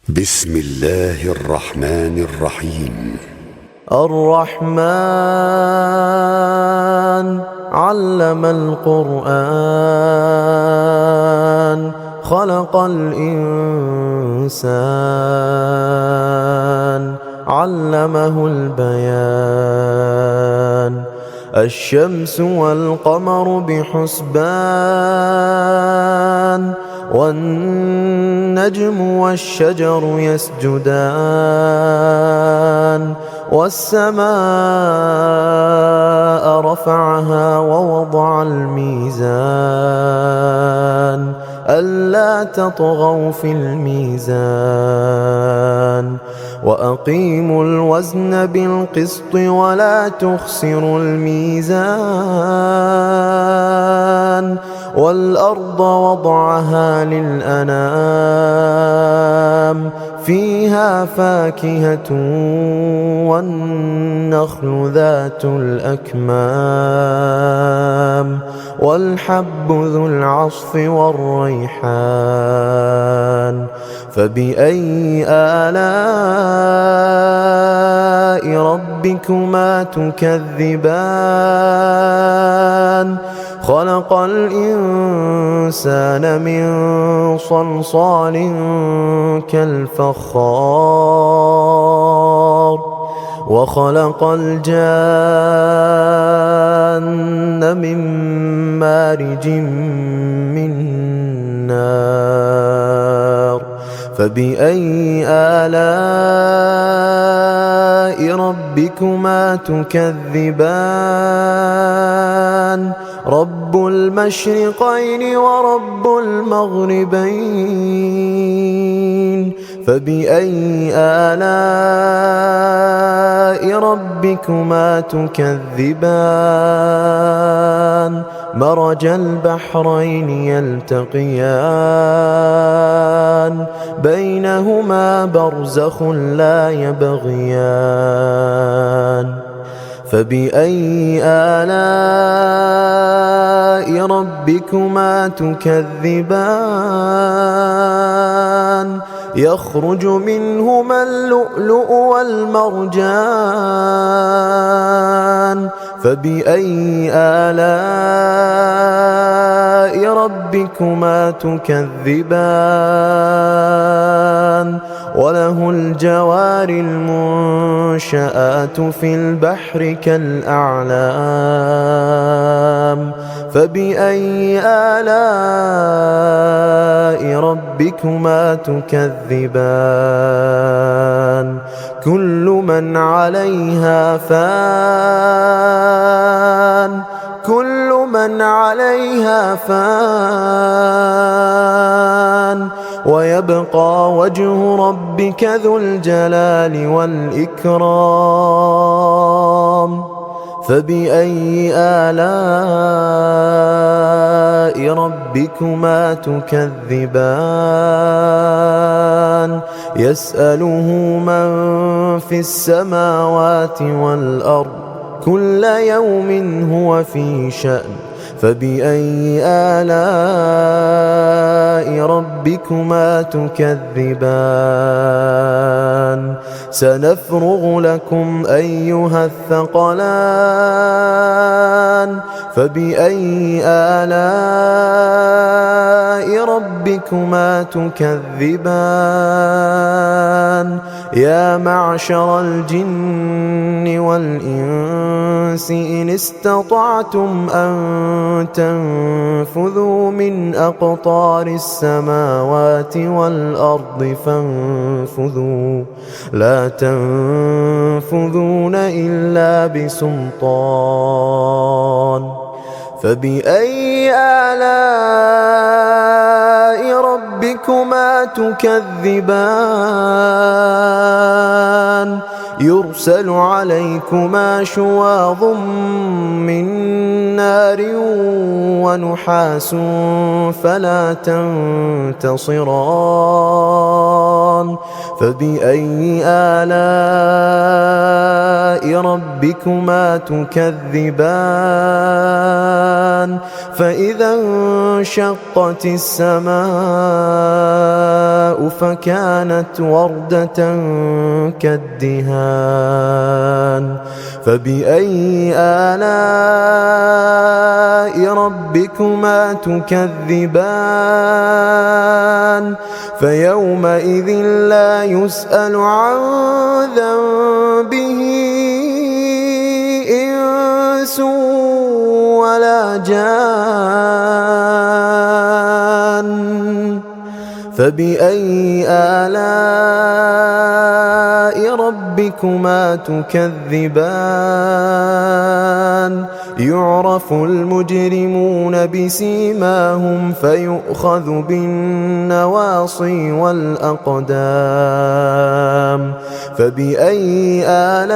بسم الله الرحمن الرحيم. الرحمن علم القرآن خلق الإنسان علمه البيان الشمس والقمر بحسبان والنجم والشجر يسجدان والسماء رفعها ووضع الميزان ألا تطغوا في الميزان وأقيموا الوزن بالقسط ولا تخسروا الميزان والأرض وضعها للأنام فيها فاكهة والنخل ذات الأكمام والحب ذو العصف والريحان فبأي آلاء ربكما تكذبان خلق الإنسان من صلصال كالفخار وخلق الجان من مارج من نار فبأي آلاء ربكما تكذبان رب المشرقين ورب المغربين فبأي آلاء ربكما تكذبان مرج البحرين يلتقيان بينهما برزخ لا يبغيان فبأي آلاء ربكما تكذبان يخرج منهما اللؤلؤ والمرجان فبأي آلاء ربكما تكذبان وله الجوار المنشآت في البحر كالأعلام فبأي آلاء ربكما تكذبان كل من عليها فان كل من عليها فان ويبقى وجه ربك ذو الجلال والإكرام فبأي آلاء ربكما تكذبان يسأله من في السماوات والأرض كل يوم هو في شأن فبأي آلاء ربكما تكذبان سنفرغ لكم أيها الثقلان فبأي آلاء ربكما تكذبان يا معشر الجن والإنس إن استطعتم أن تنفذوا من أقطار السماوات والأرض فانفذوا لا تنفذون إلا بسلطان فبأي آلاء ربكما تكذبان يرسل عليكما شواظ من نار ونحاس فلا تنتصران فبأي آلاء ربكما تكذبان فإذا انشقت السماء فكانت وردة كالدهان فبأي آلاء ربكما تكذبان فيومئذ لا يسأل عن ذنبه إنس ولا جان فبأي آلاء ربكما تكذبان يعرف المجرمون بسيماهم فيؤخذ بالنواصي والأقدام فبأي آلاء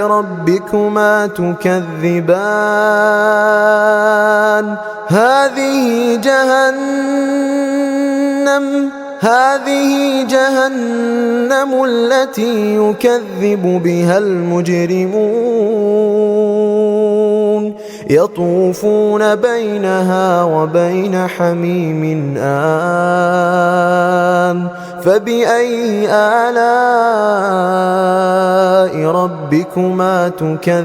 ربكما تكذبان هذه جهنم التي يكذب بها المجرمون يطوفون بينها وبين حميم آن فبأي آلاء ربكما تكذبان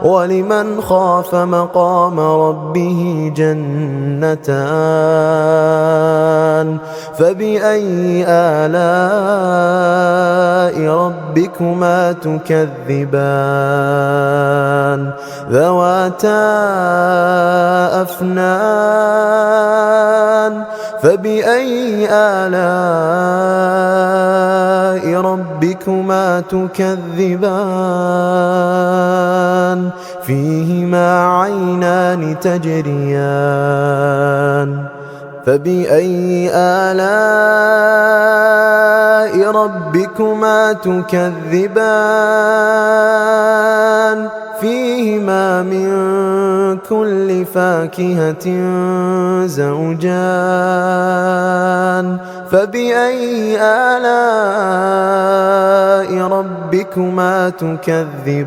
ولمن خاف مقام ربه جنتان فبأي آلاء ربكما تكذبان ذواتا أفنان فبأي آلاء ربكما تكذبان فيهما عينان تجريان فبأي آلاء ربكما تكذبان فيهما من كل فاكهة زوجان فبأي آلاء ربكما تكذبان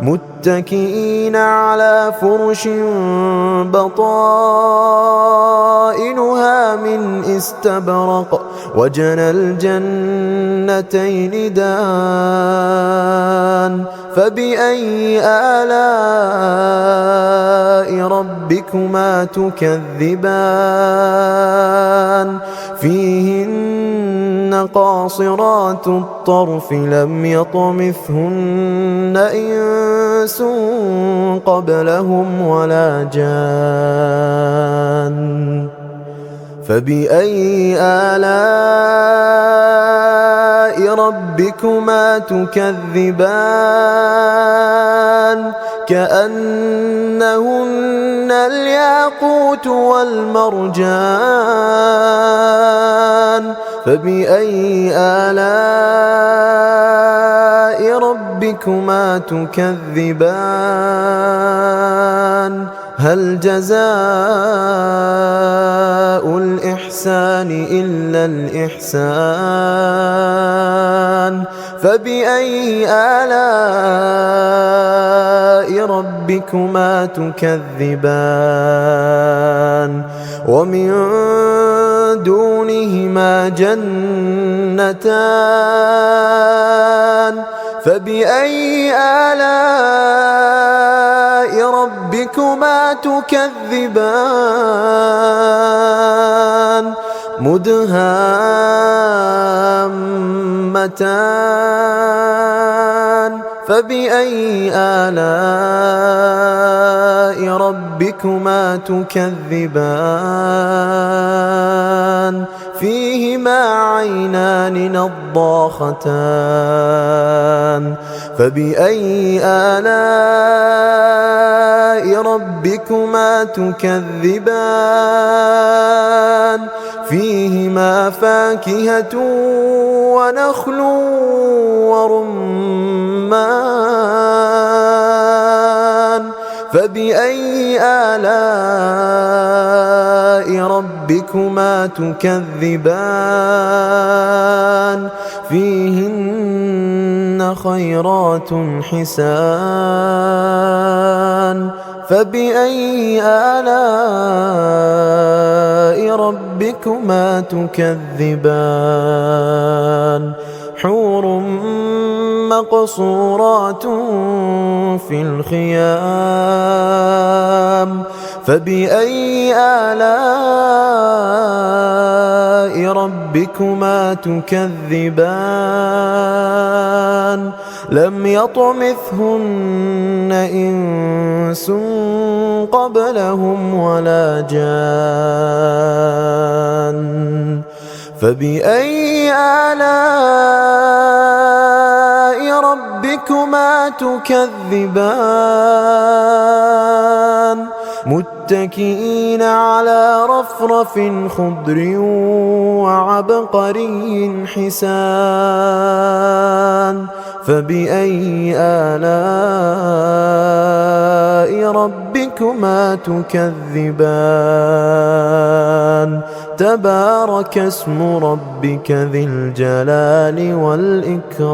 متكئين على فرش بطائنها من استبرق وجنى الجنتين دان فبأي آلاء ربكما تكذبان فيهن قاصرات الطرف لم يطمثهن إنس قبلهم ولا جان فبأي آلاء ربكما تكذبان كأنهن الياقوت والمرجان فبأي آلاء ربكما تكذبان هل جزاء الإحسان إلا الإحسان فبأي آلاء ربكما تكذبان ومن دونهما جنتان فبأي آلاء ربكما تكذبان مدهامتان فبأي آلاء ربكما تكذبان فيهما عينان نضاختان فبأي آلاء ربكما تكذبان فيهما فاكهة ونخل ورمان فبأي آلاء ربكما تكذبان فيهن خيرات حسان فبأي آلاء ربكما تكذبان حور مقصورات في الخيام فبأي آلاء ربكما تكذبان لم يطمثهن إنس قبلهم ولا جان فبأي آلاء ربكما تكذبان متكئين على رفرف خضر وعبقري حسان فبأي آلاء ربكما تكذبان تبارك اسم ربك ذي الجلال والإكرام.